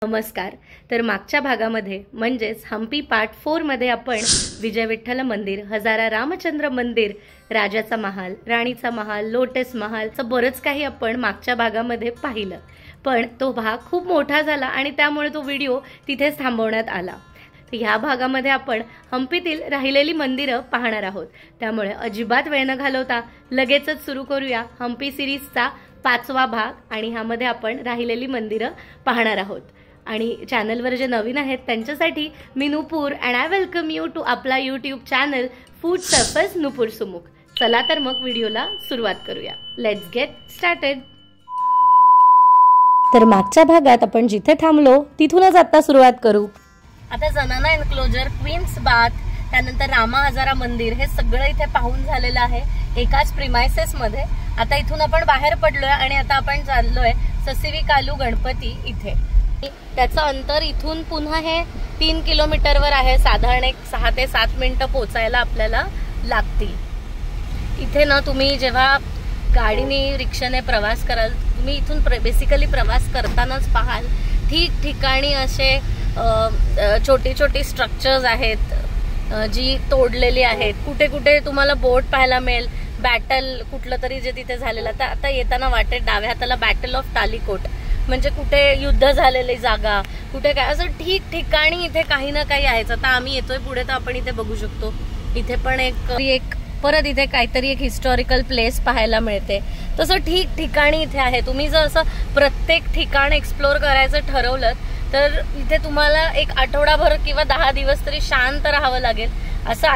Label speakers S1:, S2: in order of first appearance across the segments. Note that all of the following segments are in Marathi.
S1: नमस्कार। तर मागच्या भागामध्ये म्हणजेच हम्पी पार्ट 4 मध्ये आपण विजय विठ्ठल मंदिर, हजारा रामचंद्र मंदिर, राजाचा महाल, राणीचा महाल, लोटस महाल असं बरंच काही आपण मागच्या भागामध्ये पाहिलं। पण तो भाग खूप मोठा झाला आणि त्यामुळे तो व्हिडिओ तिथेच थांबवण्यात आला। तर ह्या भागामध्ये आपण हम्पीतील राहिलेली मंदिरं पाहणार आहोत। त्यामुळे अजिबात वेळ न घालवता लगेचच सुरू करूया हम्पी सिरीजचा 5वा भाग आणि ह्यामध्ये आपण राहिलेली मंदिरं पाहणार आहोत। आणि चॅनलवर जे नवीन आहेत त्यांच्यासाठी मी Nupur and I welcome you to आपला यूट्यूब चॅनल फूड सर्फस नुपूर सुमुख। चला तर मग व्हिडिओला सुरुवात करूया। Let's get started. तर मागच्या भागात आपण जिथे थांबलो तिथूनच आता सुरुवात करू। आता जनाना एन्क्लोजर, क्वीन्स बाथ, त्यानंतर रामा हजारा मंदिर हे सगळं इथे पाहून झालेलं आहे एकाच प्रिमाइसेस मध्ये। आता इथून आपण बाहेर पडलोय आणि आता आपण चाललोय ससिविकालू गणपती इथे। त्याचं अंतर इथून पुन्हा हे 3 किलोमीटरवर आहे। साधारण एक 6 ते 7 मिनिटं पोचायला आपल्याला लागतील। इथे ना तुम्ही जेव्हा गाडीने रिक्षाने प्रवास कराल, तुम्ही इथून बेसिकली प्रवास करतानाच पाहाल ठिकठिकाणी असे छोटी छोटी स्ट्रक्चर्स आहेत जी तोडलेली आहेत। कुठे कुठे तुम्हाला बोट पाहायला मिळेल, बॅटल कुठलं तरी जे तिथे झालेलं। आता येताना वाटेत डाव्या हाताला बॅटल ऑफ टालीकोट म्हणजे कुठे युद्ध झालेली जागा, कुठे काय असं ठिकठिकाणी इथे काही ना काही आहेच। आता आम्ही येतोय पुढे तर आपण इथे बघू शकतो, इथे पण एक परत इथे काहीतरी एक हिस्टॉरिकल प्लेस पाहायला मिळते। तसं ठिकठिकाणी इथे आहे। तुम्ही जर असं प्रत्येक ठिकाण एक्सप्लोर करायचं ठरवलं तर इथे तुम्हाला एक आठवडाभर किंवा 10 दिवस तरी शांत राहावं लागेल। असं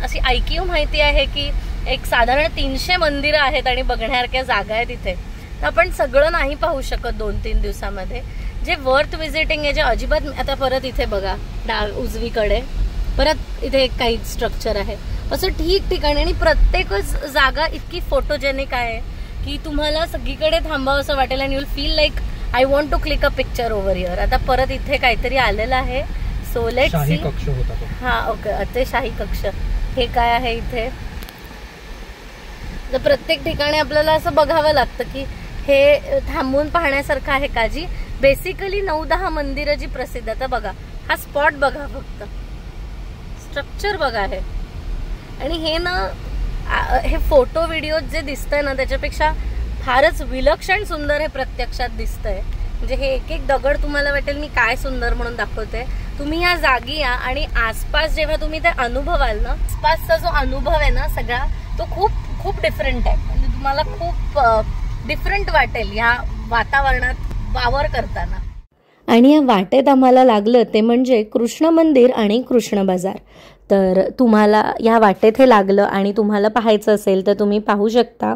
S1: अशी ऐकीव माहिती आहे की एक साधारण 300 मंदिरं आहेत आणि बघण्यासारख्या जागा आहेत इथे। तर आपण सगळं नाही पाहू शकत 2-3 दिवसामध्ये। जे वर्थ विजिटिंग आहे, जे अजिबात, आता परत इथे बघा उजवीकडे परत इथे एक काही स्ट्रक्चर आहे असं ठिकठिकाणी, आणि प्रत्येकच जागा इतकी फोटोजेनिक आहे की तुम्हाला सगळीकडे थांबावं असं वाटेल and you will feel like I want to click a picture over here. आता परत इथे काहीतरी आलेलं आहे, सो लेट्स सी।
S2: कक्ष होता तो।
S1: हा, ओके, ते शाही कक्ष। हे काय आहे इथे? तर प्रत्येक ठिकाणी आपल्याला असं बघावं लागतं की हे थांबून पाहण्यासारखं आहे का। जी बेसिकली 9-10 मंदिरं जी प्रसिद्ध, आता बघा हा स्पॉट बघा, फक्त स्ट्रक्चर बघा आहे। आणि हे ना हे फोटो व्हिडिओ जे दिसतंय ना त्याच्यापेक्षा फारच विलक्षण सुंदर हे प्रत्यक्षात दिसतंय। म्हणजे हे एक दगड तुम्हाला वाटेल मी काय सुंदर म्हणून दाखवते। तुम्ही या जागी या आणि आसपास जेव्हा तुम्ही ते अनुभवाल ना, आसपासचा जो अनुभव आहे ना सगळा, तो खूप खूप डिफरंट आहे। म्हणजे तुम्हाला खूप डिफरंट वाटेल या वातावरणात वावर करताना। आणि या वाटेत आम्हाला लागलं ते म्हणजे कृष्ण मंदिर आणि कृष्ण बाजार। तर तुम्हाला या वाटेत हे लागलं आणि तुम्हाला पाहायचं असेल तर तुम्ही पाहू शकता।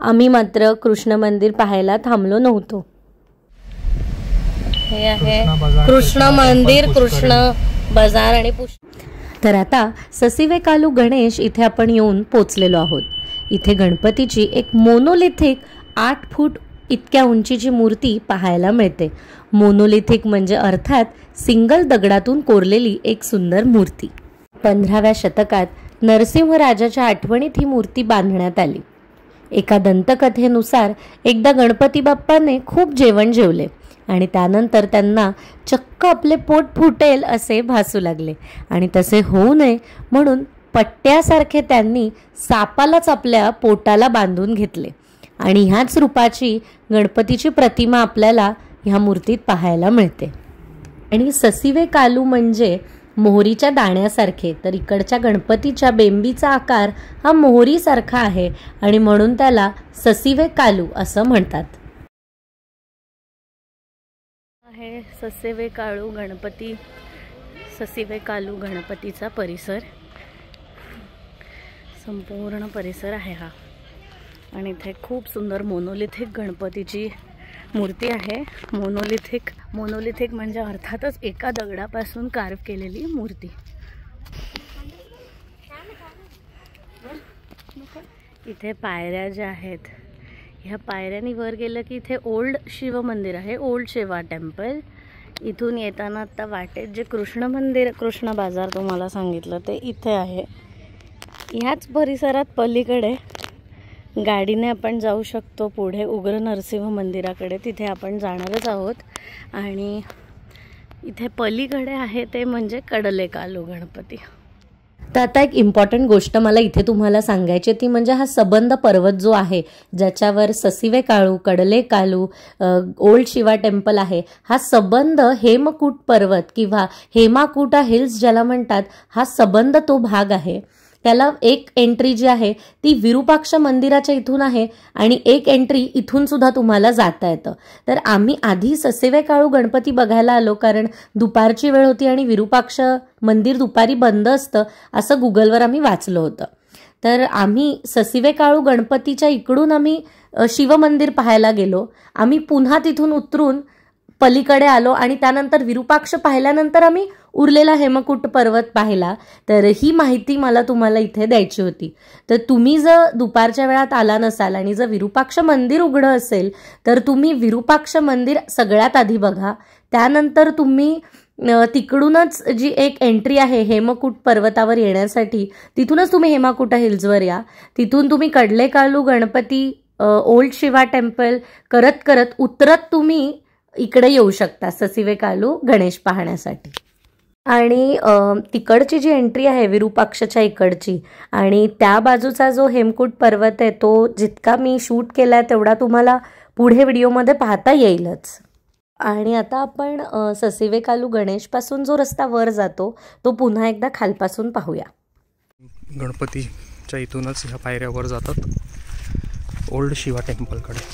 S1: आम्ही मात्र कृष्ण मंदिर पाहायला थांबलो नव्हतो। हे आहे कृष्ण मंदिर, कृष्ण बाजार आणि तर आता ससिविकालू गणेश इथे आपण येऊन पोचलेलो आहोत। इथे गणपतीची एक मोनोलिथिक 8 फूट इतक्या उंचीची मूर्ती पाहायला मिळते। मोनोलिथिक म्हणजे अर्थात सिंगल दगडातून कोरलेली एक सुंदर मूर्ती। 15व्या शतकात नरसिंह राजाच्या आठवणीत ही मूर्ती बांधण्यात आली। एका दंतकथेनुसार एकदा गणपती बाप्पाने खूप जेवण जेवले आणि त्यानंतर त्यांना चक्क आपले पोट फुटेल असे भासू लागले आणि तसे होऊ नये म्हणून पट्ट्यासारखे त्यांनी सापालाच आपल्या पोटाला बांधून घेतले आणि ह्याच रूपाची गणपतीची प्रतिमा आपल्याला ह्या मूर्तीत पाहायला मिळते। आणि ससिविकालू म्हणजे मोहरीच्या दाण्यासारखे, तर इकडच्या गणपतीच्या बेंबीचा आकार हा मोहरीसारखा आहे आणि म्हणून त्याला ससिविकालू असं म्हणतात। आहे ससिविकालू गणपतीचा परिसर, संपूर्ण परिसर आहे हा। आणि इथे खूप सुंदर मोनोलिथिक गणपतीची मूर्ती आहे। मोनोलिथिक म्हणजे अर्थातच एका दगडापासून कार्व केलेली मूर्ती। इथे पायऱ्या ज्या आहेत, ह्या पायऱ्यांनी वर गेलं की इथे ओल्ड शिव मंदिर आहे, ओल्ड शिवा टेम्पल। इथून येताना आता वाटेत जे कृष्ण मंदिर, कृष्ण बाजार तुम्हाला सांगितलं ते इथे आहे। ह्याच परिसरात पलीकडे गाडीने आपण जाऊ शकतो पुढे उग्र नरसिंह मंदिराकडे, तिथे आपण जाणारच आहोत। आणि इथे पलीकडे आहे ते म्हणजे कडलेकालू गणपती. तर आता एक इम्पॉर्टंट गोष्ट मला इथे तुम्हाला सांगायची ती म्हणजे हा सबंध पर्वत जो आहे ज्याच्यावर ससिवे काळू, कडलेकालू, ओल्ड शिवा टेम्पल आहे, हा सबंध हेमकूट पर्वत किंवा हेमाकुटा हिल्स ज्याला म्हणतात, हा सबंध तो भाग आहे. त्याला एक एंट्री जी आहे ती विरूपाक्ष मंदिराच्या इथून आहे आणि एक एंट्री इथून सुद्धा तुम्हाला जाता येतं. तर आम्ही आधी ससेवे काळू गणपती बघायला आलो कारण दुपारची वेळ होती आणि विरूपाक्ष मंदिर दुपारी बंद असतं असं गुगलवर आम्ही वाचलं होतं. तर आम्ही ससिवे काळू गणपतीच्या इकडून आम्ही शिवमंदिर पाहायला गेलो. आम्ही पुन्हा तिथून उतरून पलीकडे आलो आणि त्यानंतर विरूपाक्ष पाहिल्यानंतर आम्ही उरलेला हेमकूट पर्वत पाहिला. तर ही माहिती मला तुम्हाला इथे द्यायची होती. तर तुम्ही जर दुपारच्या वेळात आला नसाल आणि जर विरूपाक्ष मंदिर उघडं असेल तर तुम्ही विरूपाक्ष मंदिर सगळ्यात आधी बघा. त्यानंतर तुम्ही तिकडूनच जी एक एंट्री आहे हेमकूट पर्वतावर येण्यासाठी तिथूनच तुम्ही हेमाकुटा हिल्सवर या. तिथून तुम्ही कडलेकालू गणपती, ओल्ड शिवा टेम्पल करत करत उतरत तुम्ही इकडे येऊ शकता ससिवे कालू गणेश पाहण्यासाठी. आणि तिकडची जी एंट्री आहे विरूपाक्षच्या इकडची आणि त्या बाजूचा जो हेमकूट पर्वत आहे तो जितका मी शूट केला तेवढा तुम्हाला पुढे व्हिडिओमध्ये पाहता येईलच. आणि आता आपण ससिवे कालू गणेशपासून जो रस्ता वर जातो तो पुन्हा एकदा खालपासून पाहूया.
S2: गणपतीच्या इथूनच ह्या पायऱ्या वर जातात ओल्ड शिवा टेम्पलकडे.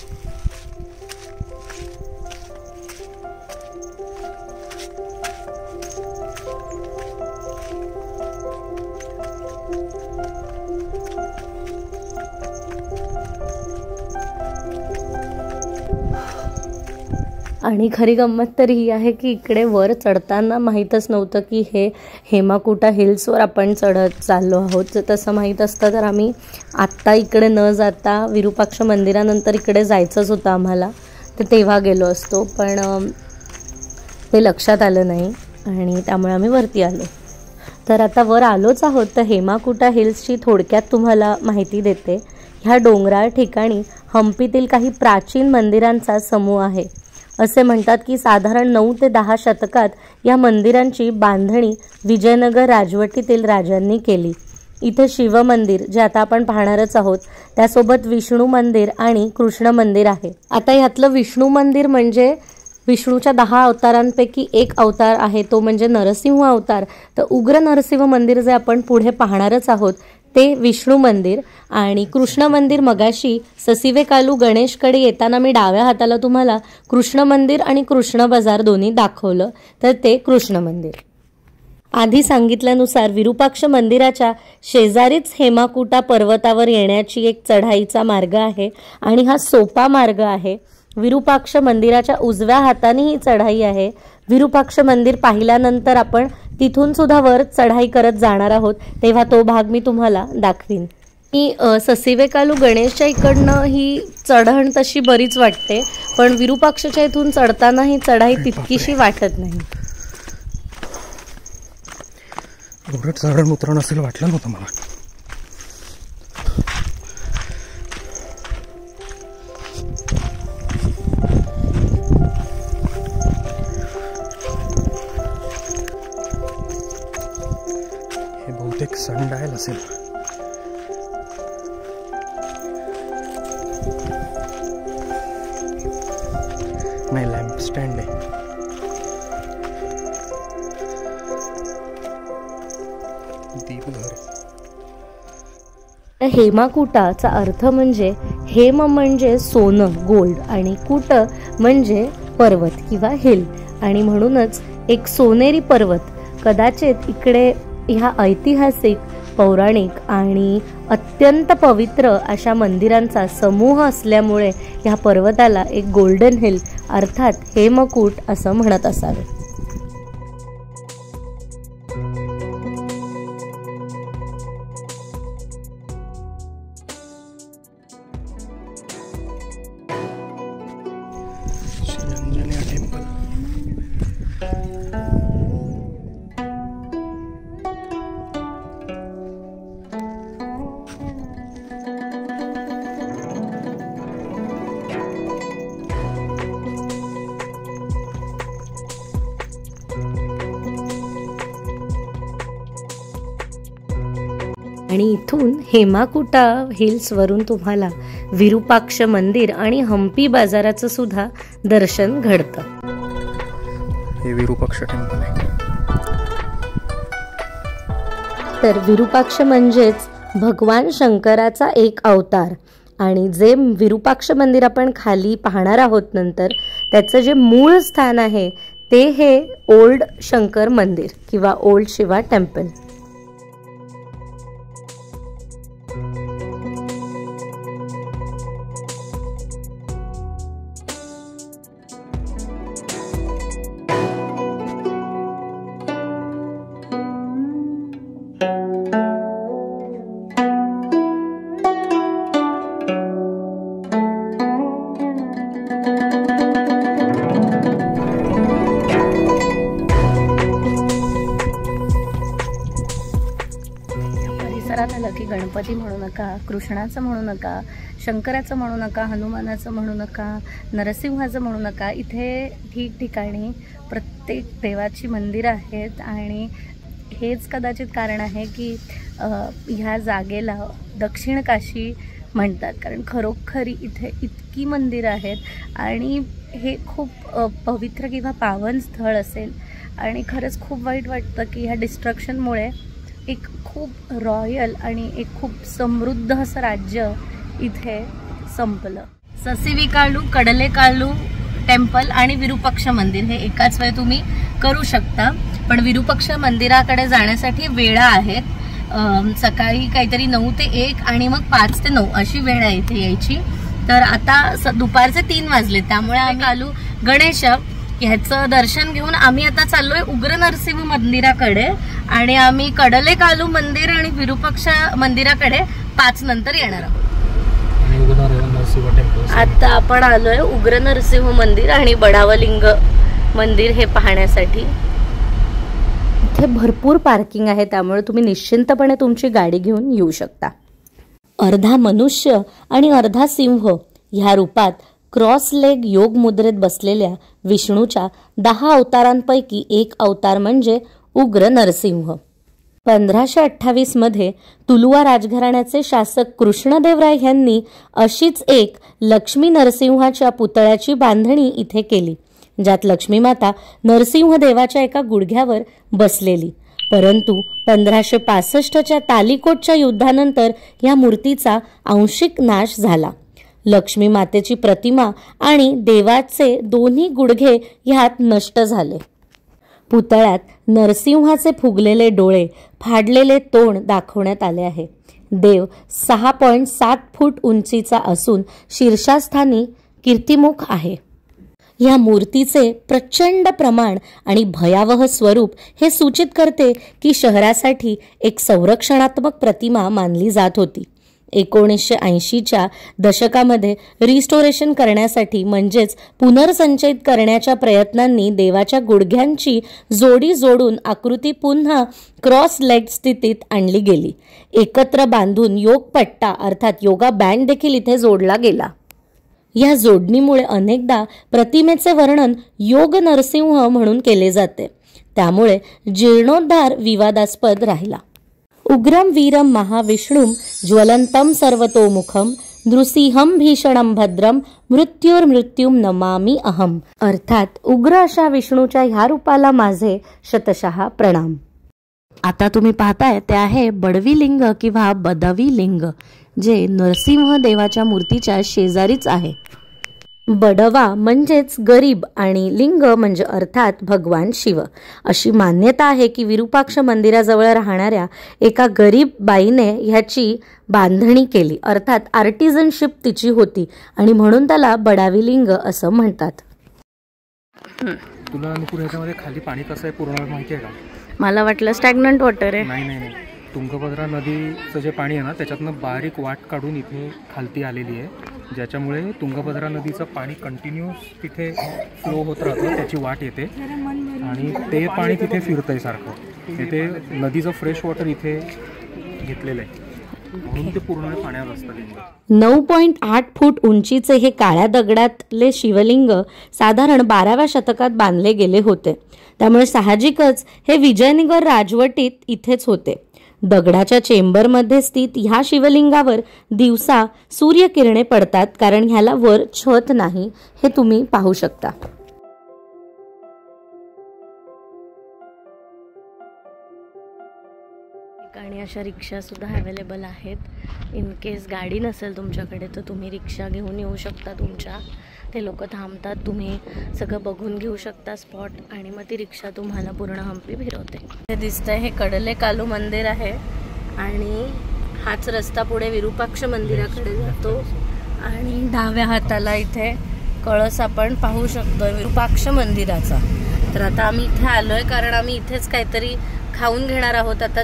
S1: आणि खरी गंमत तर ही आहे की इकडे वर चढताना माहीतच नव्हतं की हे हेमाकुटा हिल्सवर आपण चढत चाललो आहोत. तसं माहीत असतं तर आम्ही आत्ता इकडे न जाता विरूपाक्ष मंदिरानंतर इकडे जायचंच होतं आम्हाला, तर तेव्हा गेलो असतो. पण ते लक्षात आलं नाही आणि त्यामुळे आम्ही वरती आलो. तर आता वर आलोच आहोत. तर हेमाकुटा हिल्सची थोडक्यात तुम्हाला माहिती देते. ह्या डोंगराळ ठिकाणी हम्पीतील काही प्राचीन मंदिरांचा समूह आहे. असे म्हणतात की साधारण 9 ते 10 शतकात या मंदिरांची बांधणी विजयनगर राजवटीतील राजांनी केली. इथे शिवमंदिर जे आता आपण पाहणारच आहोत त्यासोबत विष्णू मंदिर आणि कृष्ण मंदिर आहे. आता ह्यातलं विष्णू मंदिर म्हणजे विष्णूच्या 10 अवतारांपैकी एक अवतार आहे तो म्हणजे नरसिंह अवतार. तर उग्र नरसिंह मंदिर जे आपण पुढे पाहणारच आहोत ते विष्णू मंदिर. आणि कृष्ण मंदिर मगाशी ससिवे कालू गणेशकडे येताना मी डाव्या हाताला तुम्हाला कृष्ण मंदिर आणि कृष्ण बाजार दोन्ही दाखवलं, तर ते कृष्ण मंदिर. आधी सांगितल्यानुसार विरूपाक्ष मंदिराच्या शेजारीच हेमाकुटा पर्वतावर येण्याची एक चढाईचा मार्ग आहे आणि हा सोपा मार्ग आहे. विरूपाक्ष मंदिराच्या उजव्या हाताने ही चढाई आहे. विरूपाक्ष मंदिर पाहिल्यानंतर आपण तिथून सुद्धा वर चढाई करत जाणार आहोत, तेव्हा तो भाग मी तुम्हाला दाखवीन. मी ससिवे कालू गणेशच्या इकडनं ही चढण तशी बरीच वाटते, पण विरूपाक्षच्या इथून चढताना ही चढाई तितकीशी वाटत नाही.
S2: एवढं चढण उतरण असेल वाटलं नव्हतं मला. हे बहुतेक सनडायल असेल. नाही, लॅम्प स्टँड आहे.
S1: हेमाकुटाचा अर्थ म्हणजे हेम म्हणजे सोनं गोल्ड आणि कुट म्हणजे पर्वत किंवा हिल, आणि म्हणूनच एक सोनेरी पर्वत. कदाचित इकडे ह्या ऐतिहासिक, पौराणिक आणि अत्यंत पवित्र अशा मंदिरांचा समूह असल्यामुळे ह्या पर्वताला एक गोल्डन हिल अर्थात हेमकूट असं म्हणत असावे. आणि इथून हेमाकुटा हिल्सवरून तुम्हाला विरूपाक्ष मंदिर आणि हम्पी बाजाराचं सुद्धा दर्शन घडतं.
S2: हे विरूपाक्ष टेम्पल आहे.
S1: तर विरूपाक्ष म्हणजेच भगवान शंकराचा एक अवतार. आणि जे विरूपाक्ष मंदिर आपण खाली पाहणार आहोत नंतर, त्याचं जे मूळ स्थान आहे ते हे ओल्ड शंकर मंदिर किंवा ओल्ड शिवा टेम्पल. आलं की गणपती म्हणू नका, कृष्णाचं म्हणू नका, शंकराचं म्हणू नका, हनुमानाचं म्हणू नका, नरसिंहाचं म्हणू नका. इथे ठिकठिकाणी प्रत्येक देवाची मंदिरं आहेत. आणि हेच कदाचित कारण आहे की ह्या जागेला दक्षिण काशी म्हणतात, कारण खरोखरी इथे इतकी मंदिरं आहेत आणि हे खूप पवित्र किंवा पावन स्थळ असेल. आणि खरंच खूप वाईट वाटतं की ह्या डिस्ट्रक्शनमुळे एक खूप रॉयल आणि एक खूप समृद्ध असं राज्य इथे संपलं. ससिविकाळू, कडलेकाळू टेम्पल आणि विरूपाक्ष मंदिर हे एकाच वेळी तुम्ही करू शकता. पण विरूपाक्ष मंदिराकडे जाण्यासाठी वेळा आहेत. सकाळी काहीतरी 9 ते 1 आणि मग 5 ते 9 अशी वेळ आहे इथे यायची. तर आता दुपारचे 3 वाजले, त्यामुळे आम्ही आलो गणेश ह्याचं दर्शन घेऊन आम्ही आता चाललोय उग्र नरसिंह मंदिराकडे. आणि आम्ही कडलेकाळू मंदिर आणि विरूपाक्ष मंदिराकडे 5 नंतर येणार आहोत. आता आपण आलोय उग्र नरसिंह मंदिर आणि बडावलिंग मंदिर हे पाहण्यासाठी. इथे भरपूर पार्किंग आहे, त्यामुळे तुम्ही निश्चिंतपणे तुमची गाडी घेऊन येऊ शकता. अर्धा मनुष्य आणि अर्धा सिंह ह्या रूपात क्रॉस लेग योग मुद्रेत बसलेल्या विष्णूच्या 10 अवतारांपैकी एक अवतार म्हणजे उग्र नरसिंह. 1528 मध्ये तुलुवा राजघराण्याचे शासक कृष्णदेवराय यांनी अशीच एक लक्ष्मी नरसिंहाच्या पुतळ्याची बांधणी इथे केली, ज्यात लक्ष्मी माता नरसिंह देवाच्या एका गुडघ्यावर बसलेली. परंतु 1565च्या तालिकोटच्या युद्धानंतर या मूर्तीचा आंशिक नाश झाला. लक्ष्मी मातेची प्रतिमा आणि देवाचे दोन्ही गुडघे ह्यात नष्ट झाले. पुतळ्यात नरसिंहाचे फुगलेले डोळे, फाडलेले तोंड दाखवण्यात आले आहे. देव 6.7 फूट उंचीचा असून शीर्षस्थानी कीर्तिमुख आहे. या मूर्तीचे प्रचंड प्रमाण आणि भयावह स्वरूप हे सूचित करते की शहरासाठी एक संरक्षणात्मक प्रतिमा मानली जात होती. 1980च्या दशकामध्ये रिस्टोरेशन करण्यासाठी म्हणजेच पुनर्संचयित करण्याच्या प्रयत्नांनी देवाच्या गुडघ्यांची जोडी जोडून आकृती पुन्हा क्रॉस लेग स्थितीत आणली गेली. एकत्र बांधून योग पट्टा अर्थात योगा बँड देखील इथे जोडला गेला. या जोडणीमुळे अनेकदा प्रतिमेचे वर्णन योग नरसिंह म्हणून केले जाते, त्यामुळे जीर्णोद्धार विवादास्पद राहिला. उग्रम वीरम महाविष्णुम ज्वलंतम सर्वतोमुखम नृसिंहम भीषणम भद्रम मृत्युर्मृत्युम नमामि अहम. अर्थात उग्र अशा विष्णूच्या ह्या रूपाला माझे शतशः प्रणाम. आता तुम्ही पाहताय ते आहे बडवी लिंग किंवा बदवी लिंग, जे नरसिंह देवाच्या मूर्तीच्या शेजारीच आहे. बडवा म्हणजेच गरीब आणि लिंग म्हणजे अर्थात भगवान शिव. अशी मान्यता आहे की विरूपाक्ष मंदिराजवळ राहणाऱ्या एका गरीब बाईने ह्याची बांधणी केली, अर्थात आर्टिझनशिप तिची होती आणि म्हणून त्याला बडावी लिंग असं म्हणतात.
S2: तुला अनुकूल ह्याच्यामध्ये खाली पाणी कसं आहे पूर्ण माहिती आहे का?
S1: मला वाटलं स्टॅग्नंट वॉटर आहे.
S2: नाही, तुंगभद्रा नदीचं जे पाणी आहे ना त्याच्यातनं बारीक वाट काढून इथे खालती आलेली आहे, ज्याच्यामुळे तुंगभद्रा नदीचं पाणी कंटिन्यूस तिथे फ्लो होत राहतं, त्याची वाट येते आणि ते पाणी तिथे फिरतंय सारखं. इथे नदीचं फ्रेश वॉटर इथे घेतलेलं आहे. म्हणून ते पूर्ण पाण्यात असतं.
S1: 9.8 फूट उंचीचे हे काळ्या दगडातले शिवलिंग साधारण 12व्या शतकात बांधले गेले होते. त्यामुळे साहजिकच हे विजयनगर राजवटीत इथेच होते. दगडाच्या चेंबरमध्ये स्थित ह्या शिवलिंगावर दिवसा सूर्यकिरणे पडतात, कारण ह्याला वर छत नाही, हे तुम्ही पाहू शकता. आणि अशा रिक्षा सुद्धा अवेलेबल आहेत. इन केस गाडी नसेल तुमच्याकडे तर तुम्ही रिक्षा घेऊन येऊ शकता तुमच्या. ते लोक थांबतात, तुम्ही सगळं बघून घेऊ शकता स्पॉट, आणि मग ती रिक्षा तुम्हाला पूर्ण हम्पी फिरवते. हे दिसतंय हे कडलेकालू मंदिर आहे, आणि हाच रस्ता पुढे विरूपाक्ष मंदिराकडे जातो. आणि डाव्या हाताला इथे कळस आपण पाहू शकतो विरूपाक्ष मंदिराचा. तर आता आम्ही इथे आलोय कारण आम्ही इथेच काहीतरी खाऊन घेणार आहोत. आता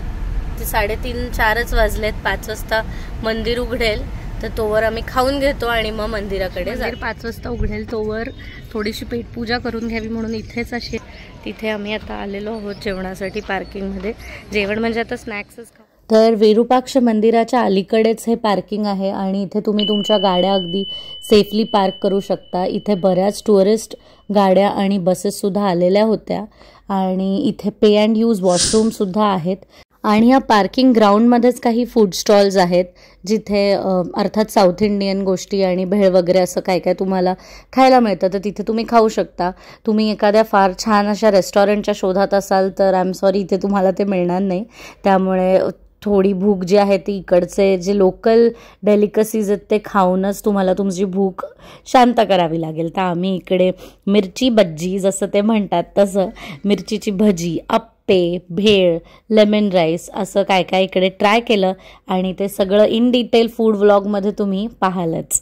S1: 3:30-4च वाजलेत, 5 वाजता मंदिर उघडेल, तर तोवर आम्ही खाऊन घेतो आणि मग मंदिराकडे जाऊ. 5 वाजता उघडेल तोवर थोडीशी पेटपूजा करून घ्यावी म्हणून इथेच अशी तिथे आम्ही आता आलेलो आहोत जेवणासाठी पार्किंगमध्ये. जेवण म्हणजे आता स्नॅक्सच खाऊ. तर विरूपाक्ष मंदिराच्या अलीकडेच हे पार्किंग आहे, आणि इथे तुम्ही तुमच्या गाड्या अगदी सेफली पार्क करू शकता. इथे बऱ्याच टुरिस्ट गाड्या आणि बसेससुद्धा आलेल्या होत्या, आणि इथे पे अँड यूज वॉशरूमसुद्धा आहेत. आणि या पार्किंग ग्राउंडमध्येच काही फूड स्टॉल्स आहेत, जिथे अर्थात साऊथ इंडियन गोष्टी आणि भेळ वगैरे असं काय काय तुम्हाला खायला मिळतं, तर तिथे तुम्ही खाऊ शकता. तुम्ही एखाद्या फार छान अशा रेस्टॉरंटच्या शोधात असाल तर आय एम सॉरी, इथे तुम्हाला ते मिळणार नाही. त्यामुळे थोडी भूक जी आहे ती इकडचे जे लोकल डेलिकसीज आहेत ते खाऊनच तुम्हाला तुमची भूक शांत करावी लागेल. तर आम्ही इकडे मिरची भज्जी जसं ते म्हणतात तसं मिरचीची भजी, अप्पे, भेळ, लेमन राईस असं काय काय इकडे ट्राय केलं, आणि ते सगळं इन डिटेल फूड व्लॉगमध्ये तुम्ही पाहालच.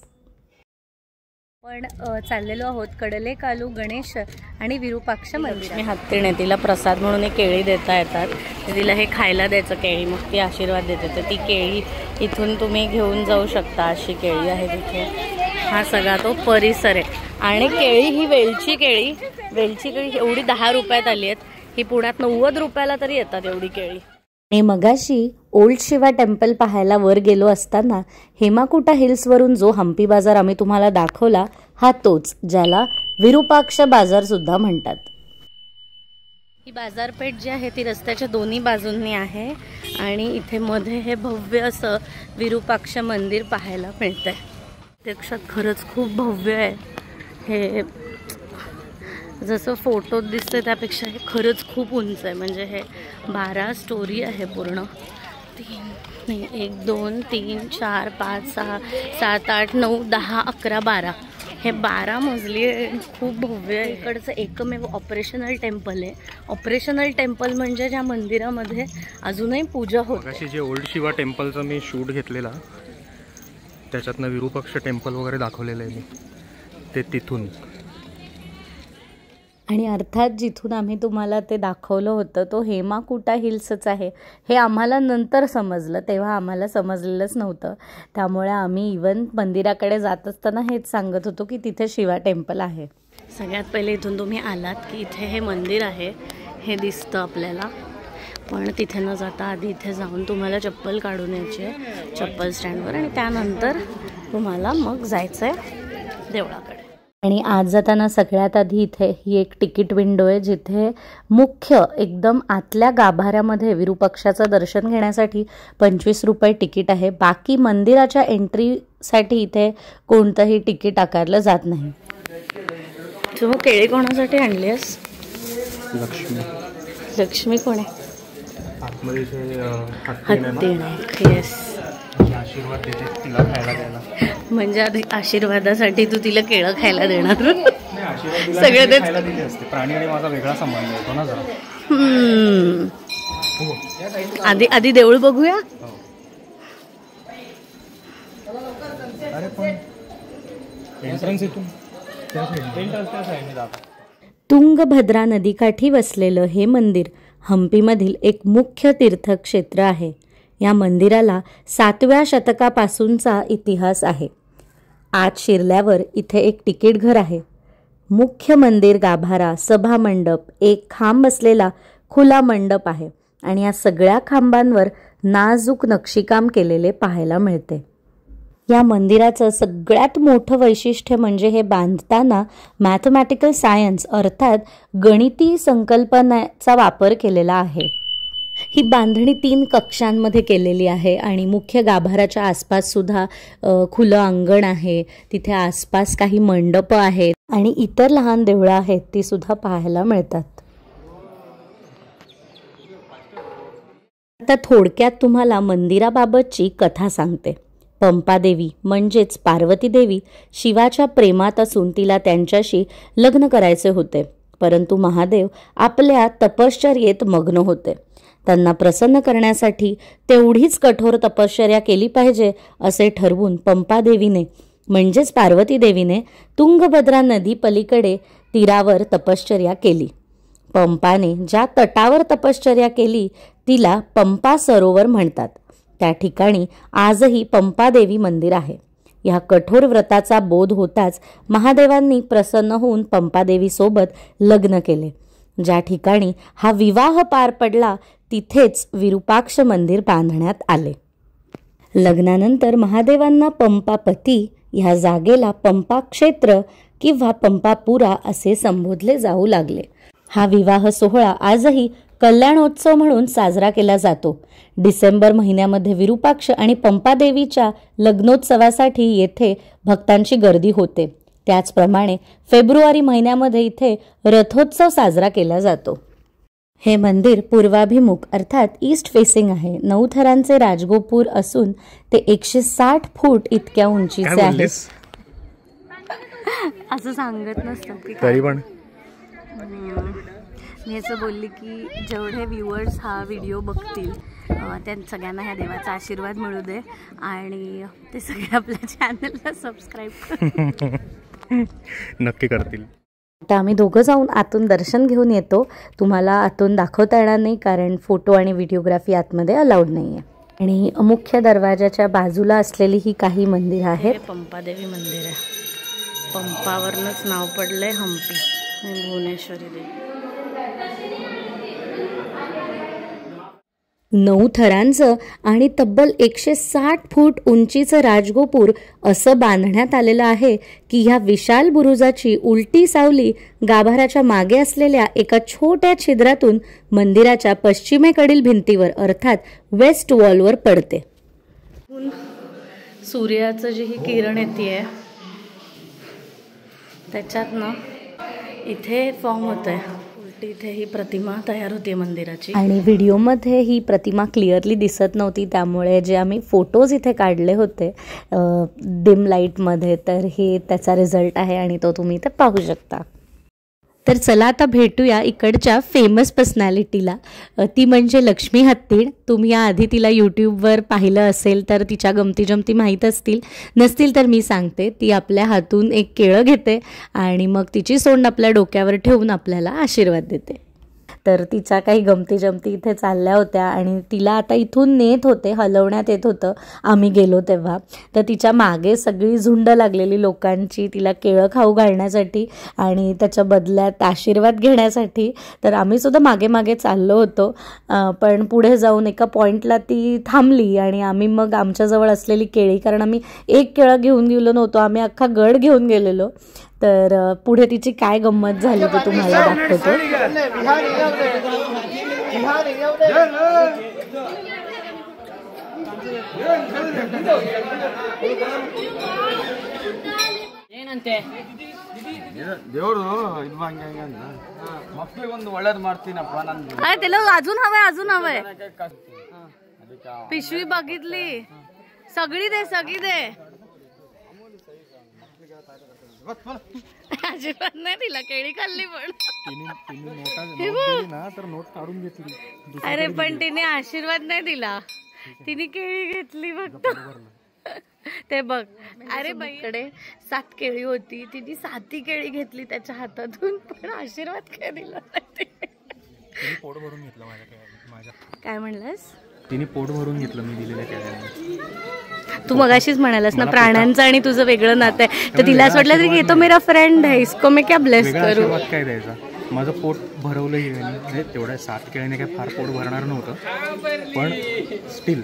S1: पण चाललेलो आहोत कडलेकालू गणेश आणि विरूपाक्ष मंदिर. मी हत्तीने तिला प्रसाद म्हणून एक केळी देता येतात, तिला हे खायला द्यायचं केळी, मग ती आशीर्वाद देते. तर ती केळी इथून तुम्ही घेऊन जाऊ शकता, अशी केळी आहे तिथे. हा सगळा तो परिसर आहे. आणि केळी ही वेलची केळी एवढी 10 रुपयात आली आहेत. ही पुण्यात 90 रुपयाला तरी येतात एवढी केळी. आणि मगाशी ओल्ड शिवा टेम्पल पाहायला वर गेलो असताना हेमाकुटा हिल्सवरून जो हम्पी बाजार आम्ही तुम्हाला दाखवला, हा तोच, ज्याला विरूपाक्ष बाजार सुद्धा म्हणतात. ही बाजारपेठ जी आहे ती रस्त्याच्या दोन्ही बाजूंनी आहे, आणि इथे मध्ये हे भव्य असं विरूपाक्ष मंदिर पाहायला मिळतंय. प्रत्यक्षात खरंच खूप भव्य आहे हे. जसं फोटोत दिसतं त्यापेक्षा हे खरंच खूप उंच आहे. म्हणजे हे 12 स्टोरी आहे पूर्ण. 1 2 3 4 5 6 7 8 9 10 11 12 हे 12 मजली आहे. खूप भव्य आहे. इकडचं एकमेव ऑपरेशनल टेम्पल आहे. ऑपरेशनल टेम्पल म्हणजे ज्या मंदिरामध्ये अजूनही पूजा होते.
S2: अशी जे ओल्ड शिवा टेम्पलचं मी शूट घेतलेला, त्याच्यातनं विरूपाक्ष टेम्पल वगैरे दाखवलेलं आहे मी, ते तिथून.
S1: आणि अर्थात जिथून आम्ही तुम्हाला ते दाखवलं होतं तो हेमाकुटा हिल्सच आहे, हे आम्हाला नंतर समजलं. तेव्हा आम्हाला समजलेलंच नव्हतं. त्यामुळे आम्ही इवन मंदिराकडे जात असताना हेच सांगत होतो की तिथे शिवा टेम्पल आहे. सगळ्यात पहिले इथून तुम्ही आलात की इथे हे मंदिर आहे हे दिसतं आपल्याला, पण तिथे न जाता आधी इथे जाऊन तुम्हाला चप्पल काढून यायची आहे चप्पल स्टँडवर, आणि त्यानंतर तुम्हाला मग जायचं आहे देवळाकडे. आणि आज जाताना सगळ्यात आधी इथे ही एक तिकीट विंडो आहे, जिथे मुख्य एकदम आतल्या गाभाऱ्यामध्ये विरूपाक्षाचं दर्शन घेण्यासाठी 25 रुपये तिकीट आहे. बाकी मंदिराच्या एंट्रीसाठी इथे कोणतंही तिकीट आकारलं जात नाही. तू केळी कोणासाठी आणलीस? लक्ष्मी कोण आहे? येस,
S2: आशीर्वाद देते तिला खायला द्यायला.
S1: म्हणजे आधी आशीर्वादासाठी तू तिला केळं खायला देणार?
S2: सगळे दिले असते. प्राणी आणि माझा वेगळा संबंध होतो ना जरा.
S1: आधी देऊळ बघूया.
S2: अरे पण एंट्रन्स इथून
S1: तुंगभद्रा नदीकाठी वसलेलं हे मंदिर हम्पीमधील एक मुख्य तीर्थक्षेत्र आहे. या मंदिराला 7व्या शतकापासूनचा इतिहास आहे. आत शिरल्यावर इथे एक तिकीट घर आहे. मुख्य मंदिर गाभारा, सभामंडप, एक खांब असलेला खुला मंडप आहे, आणि या सगळ्या खांबांवर नाजूक नक्षीकाम केलेले पाहायला मिळते. या मंदिराचं सगळ्यात मोठं वैशिष्ट्य म्हणजे हे बांधताना मॅथमॅटिकल सायन्स अर्थात गणिती संकल्पनाचा वापर केलेला आहे. ही बांधणी 3 कक्षांमध्ये केलेली आहे आणि मुख्य गाभाराच्या आसपास सुद्धा खुलं अंगण आहे. तिथे आसपास काही मंडप आहेत आणि इतर लहान देवळं आहेत ती सुद्धा पाहायला मिळतात. आता थोडक्यात तुम्हाला मंदिराबाबतची कथा सांगते. पंपादेवी म्हणजेच पार्वती देवी शिवाच्या प्रेमात असून तिला त्यांच्याशी लग्न करायचे होते, परंतु महादेव आपल्या तपश्चर्येत मग्न होते. त्यांना प्रसन्न करण्यासाठी तेवढीच कठोर तपश्चर्या केली पाहिजे असे ठरवून पंपादेवीने म्हणजेच पार्वती देवीने तुंगभद्रा नदी पलीकडे तीरावर तपश्चर्या केली. पंपाने ज्या तटावर तपश्चर्या केली तिला पंपा सरोवर म्हणतात. त्या ठिकाणी आजही पंपादेवी मंदिर आहे. या कठोर व्रताचा बोध होताच महादेवांनी प्रसन्न होऊन पंपादेवीसोबत लग्न केले. ज्या ठिकाणी हा विवाह पार पडला तिथेच विरूपाक्ष मंदिर बांधण्यात आले. लग्नानंतर महादेवांना पंपापती ह्या जागेला पंपा क्षेत्र किंवा पंपापुरा असे संबोधले जाऊ लागले. हा विवाह सोहळा आजही कल्याणोत्सव म्हणून साजरा केला जातो. डिसेंबर महिन्यामध्ये विरूपाक्ष आणि पंपादेवीच्या लग्नोत्सवासाठी येथे भक्तांची गर्दी होते. त्याचप्रमाणे फेब्रुवारी महिन्यामध्ये इथे रथोत्सव साजरा केला जातो. हे मंदिर पूर्वाभिमुख अर्थात ईस्ट फेसिंग आहे. 9 थरांचे राजगोपुर असून ते 160 फूट इतक्या उंचीचे आहे. असं सांगत नसतं की
S2: तरी पण
S1: मी असं बोलली की जेवढे व्ह्युअर्स हा व्हिडिओ बघतील त्या सगळ्यांना ह्या देवाचा आशीर्वाद मिळू दे आणि ते सगळे आपल्या चॅनलला सबस्क्राईब
S2: नक्की करतील.
S1: आता आम्ही दोघं जाऊन आतून दर्शन घेऊन येतो. तुम्हाला आतून दाखवता येणार नाही कारण फोटो आणि व्हिडिओग्राफी आतमध्ये अलाउड नाही आहे. आणि मुख्य दरवाजाच्या बाजूला असलेली ही काही मंदिर आहेत. पंपादेवी मंदिर आहे. पंपावरनंच नाव पडलंय हम्पी भुवनेश्वरी देवी. 9 थरांचं आणि तब्बल 160 फूट उंचीचं राजगोपुर असं बांधण्यात आलेलं आहे की ह्या विशाल बुरुजाची उलटी सावली गाभाराच्या मागे असलेल्या एका छोट्या छिद्रातून मंदिराच्या पश्चिमेकडील भिंतीवर अर्थात वेस्ट वॉलवर पडते. सूर्याचं जी ही किरण येते त्याच्यातनं इथे फॉर्म होतंय. इथे ही प्रतिमा तयार होते मंदिराची आणि व्हिडिओमध्ये ही प्रतिमा क्लिअरली दिसत नव्हती. त्यामुळे जे आम्ही फोटोज इथे काढले होते डिम लाईटमध्ये तर हे त्याचा रिझल्ट आहे आणि तो तुम्ही इथे पाहू शकता. तर चला आता भेटूया इकडच्या फेमस पर्सनॅलिटीला. ती म्हणजे लक्ष्मी हत्तीण. तुम्ही याआधी तिला यूट्यूबवर पाहिलं असेल तर तिच्या गमती जमती माहीत असतील. नसतील तर मी सांगते. ती आपल्या हातून एक केळं घेते आणि मग तिची सोंड आपल्या डोक्यावर ठेवून आपल्याला आशीर्वाद देते. तर तिच्या काही गमती जमती इथे चालल्या होत्या आणि तिला आता इथून नेत होते, हलवण्यात येत होतं आम्ही गेलो तेव्हा. तर तिच्या मागे सगळी झुंड लागलेली लोकांची तिला केळं खाऊ घालण्यासाठी आणि त्याच्या बदल्यात आशीर्वाद घेण्यासाठी. तर आम्ही सुद्धा मागे मागे चाललो होतो. पण पुढे जाऊन एका पॉईंटला ती थांबली आणि आम्ही मग आमच्याजवळ असलेली केळी, कारण आम्ही एक केळं घेऊन गेलो नव्हतो, आम्ही अख्खा गड घेऊन गेलेलो. तर पुढे तिची काय गंमत झाली ते तुम्हाला दाखवतो.
S3: ಮಕ್ಕಳಿಗೊಂದು ಒಳ್ಳೇದು ಮಾಡ್ತೀನಪ್ಪ ನಾನು.
S1: त्याला अजून हवंय पिशवी बघितली सगळी दे अजिबात नाही तिला केळी खाल्ली पण
S2: नोट काढून घेतली.
S1: अरे पण तिने आशीर्वाद नाही दिला, तिने केळी घेतली फक्त. ते बघ, अरे बाईकडे 7 केळी होती, तिने 7 केळी घेतली त्याच्या हातातून पण आशीर्वाद काय दिला.
S2: पोट भरून घेतलं माझ्या.
S1: काय म्हणलास?
S2: तिने पोट भरून घेतलं मी दिलेल्या केळ्याने.
S1: तू मगाशीच म्हणालास ना प्राण्यांचं आणि तुझं वेगळं नातं आहे, तर तिला असं वाटलं तरी तो मेरा फ्रेंड है, इसको मैं क्या ब्लेस करू.
S2: काय द्यायचा माझं पोट भरवलंही म्हणजे तेवढ्या 7 केळ्याने काय फार पोट भरणार नव्हतं, पण स्टील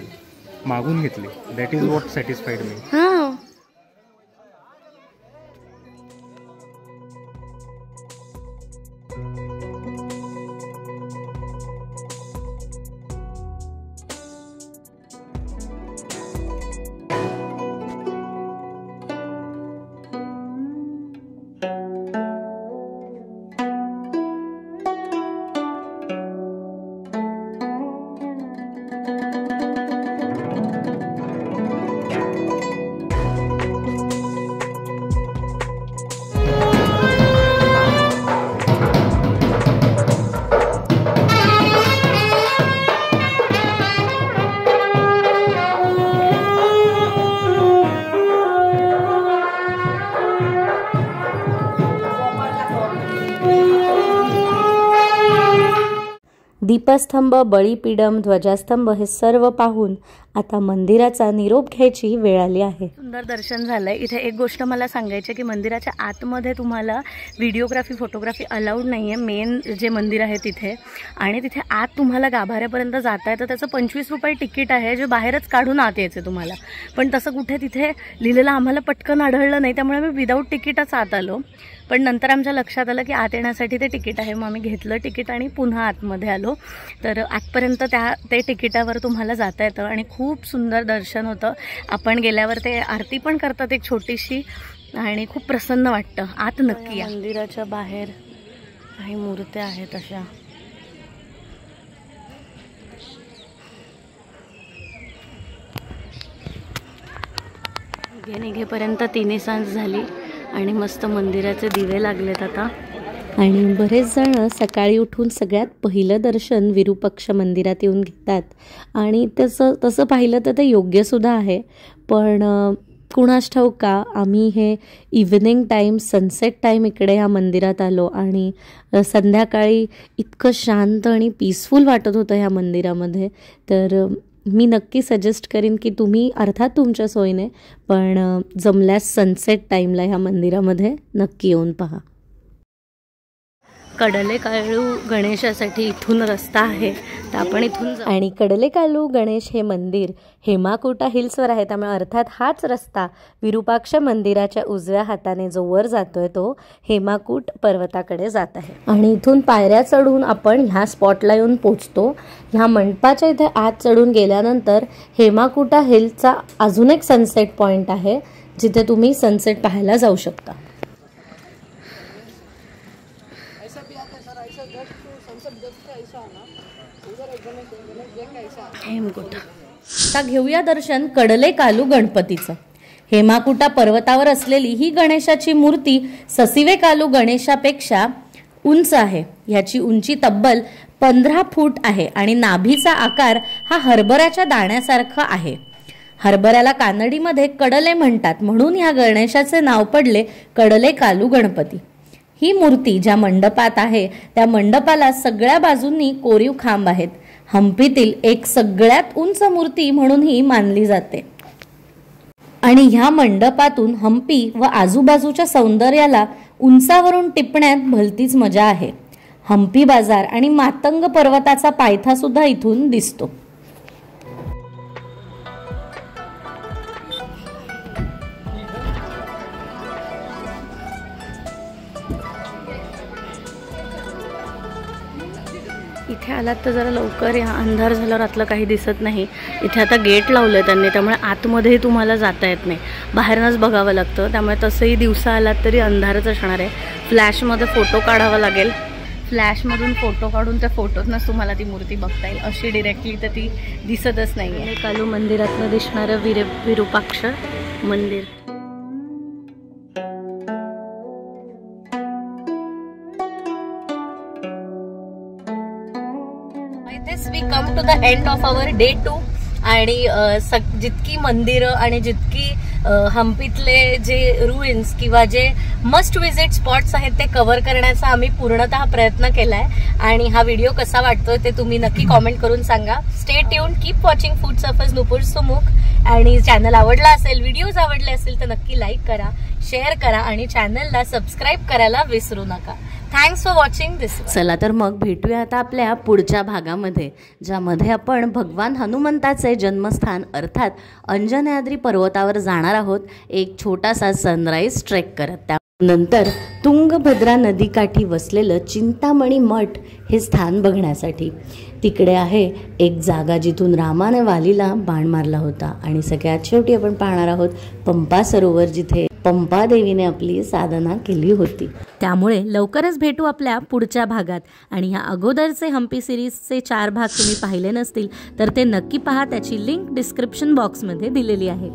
S2: मागून घेतली. दॅट इज वॉट सॅटिस्फाईड मी.
S1: हां, दीपस्तंभ, बळीपीडम, ध्वजास्तंभ हे सर्व पाहून आता मंदिराचा निरोप घ्यायची वेळ आली आहे. सुंदर दर्शन झालंय. इथे एक गोष्ट मला सांगायची की मंदिराच्या आतमध्ये तुम्हाला व्हिडिओग्राफी, फोटोग्राफी अलाउड नाही आहे. मेन जे मंदिर आहे तिथे, आणि तिथे आत तुम्हाला गाभाऱ्यापर्यंत जाता येतं. त्याचं 25 रुपये तिकीट आहे, जे बाहेरच काढून आत यायचं तुम्हाला. पण तसं कुठे तिथे लिहिलेलं आम्हाला पटकन आढळलं नाही, त्यामुळे मी विदाऊट तिकीटच आत आलो. पण नंतर आमच्या लक्षात आलं की आत येण्यासाठी ते तिकीट आहे. मग आम्ही घेतलं तिकीट आणि पुन्हा आतमध्ये आलो. तर आतपर्यंत ते तिकिटावर तुम्हाला जाता येतं आणि खूप सुंदर दर्शन होतं. आपण गेल्यावर ते आरती पण करतात एक छोटीशी, आणि खूप प्रसन्न वाटतं. आत नक्की या. मंदिराच्या बाहेर काही मूर्त्या आहेत अशा. निघेपर्यंत 3 सांज झाली आणि मस्त मंदिराचे दिवे लागलेत आता. आणि बरेच जण सकाळी उठून सगळ्यात पहिलं दर्शन विरूपाक्ष मंदिरात येऊन घेतात, आणि तसं पाहिलं तर ते योग्यसुद्धा आहे. पण कुणास ठाऊक का आम्ही हे इव्हनिंग टाईम, सनसेट टाईम इकडे ह्या मंदिरात आलो, आणि संध्याकाळी इतकं शांत आणि पीसफुल वाटत होतं ह्या मंदिरामध्ये. तर मी नक्की सजेस्ट करीन की तुम्ही अर्थात तुमच्या सोयीने, पण जमल्यास सनसेट टाईमला ह्या मंदिरामध्ये नक्की येऊन पहा. कडलेकाळू गणेशासाठी इथून रस्ता आहे, तर आपण इथून जाऊ. आणि कडलेकाळू गणेश हे मंदिर हेमाकुटा हिल्सवर आहे, त्यामुळे अर्थात हाच रस्ता विरूपाक्ष मंदिराच्या उजव्या हाताने जो वर जातोय तो हेमाकूट पर्वताकडे जात आहे. आणि इथून पायऱ्या चढून आपण ह्या स्पॉटला येऊन पोचतो. ह्या मंडपाच्या इथे आत चढून गेल्यानंतर हेमाकुटा हिलचा अजून एक सनसेट पॉईंट आहे, जिथे तुम्ही सनसेट पाहायला जाऊ शकता. आता घेऊया दर्शन कडलेकाळू गणपतीचं. हेमाकुटा पर्वतावर असलेली ही गणेशाची मूर्ती ससिवेकाळू गणेशापेक्षा उंच आहे. ह्याची उंची तब्बल 15 फूट आहे आणि नाभीचा आकार हा हरभऱ्याच्या दाण्यासारखा आहे. हरभऱ्याला कानडीमध्ये कडले म्हणतात, म्हणून ह्या गणेशाचे नाव पडले कडलेकाळू गणपती. ही मूर्ती ज्या मंडपात आहे त्या मंडपाला सगळ्या बाजूंनी कोरीव खांब आहेत. हम्पीतील एक सगळ्यात उंच मूर्ती म्हणून ही मानली जाते. आणि ह्या मंडपातून हम्पी व आजूबाजूच्या सौंदर्याला उंचावरून टिपण्यात भलतीच मजा आहे. हम्पी बाजार आणि मातंग पर्वताचा पायथा सुद्धा इथून दिसतो. इथे आलात तर जरा लवकर या, अंधार झाल्यावर आतलं काही दिसत नाही. इथे आता गेट लावलं त्यांनी, त्यामुळे आतमध्येही तुम्हाला जाता येत नाही, बाहेरनंच बघावं लागतं. त्यामुळे तसंही दिवसा आलात तरी अंधारच असणार आहे. फ्लॅशमध्ये फोटो काढावा लागेल. फ्लॅशमधून फोटो काढून त्या फोटोतनंच तुम्हाला ती मूर्ती बघता येईल. अशी डिरेक्टली तर ती दिसतच नाही आहे. कालू मंदिरातनं दिसणारं विरूपाक्ष मंदिर. We come to the end of our day 2. आणि जितकी मंदिरं आणि जितकी हम्पीतले जे रुइन्स किंवा जे मस्ट विजिट स्पॉट्स आहेत ते कव्हर करण्याचा आम्ही पूर्णतः प्रयत्न केलाय. आणि हा व्हिडिओ कसा वाटतोय ते तुम्ही नक्की कॉमेंट करून सांगा. Stay tune, keep watching food सफर्स नुपूर सुमुख. आणि चॅनल आवडला असेल, व्हिडिओज आवडले असेल तर नक्की लाईक करा, शेअर करा आणि चॅनलला सबस्क्राईब करायला विसरू नका. थँक्स फॉर वॉचिंग दिस. चला तर मग भेटूया आता आपल्या पुढच्या भागामध्ये, ज्यामध्ये आपण भगवान हनुमंताचे जन्मस्थान अर्थात अंजनाद्री पर्वतावर जाणार आहोत एक छोटासा सनराईज ट्रेक करत. त्यानंतर तुंगभद्रा नदीकाठी वसलेलं चिंतामणी मठ हे स्थान बघण्यासाठी. तिकडे आहे एक जागा जिथून रामाने वालीला बाण मारला होता. आणि सगळ्यात शेवटी आपण पाहणार आहोत पंपा सरोवर, जिथे पंपा देवीने आपली साधना केली होती. त्यामुळे लवकरच भेटू आपल्या पुढच्या भागात. आणि ह्या अगोदरचे हम्पी सिरीजचे 4 भाग तुम्ही पाहिले नसतील तर ते नक्की पहा. त्याची लिंक डिस्क्रिप्शन बॉक्समध्ये दिलेली आहे.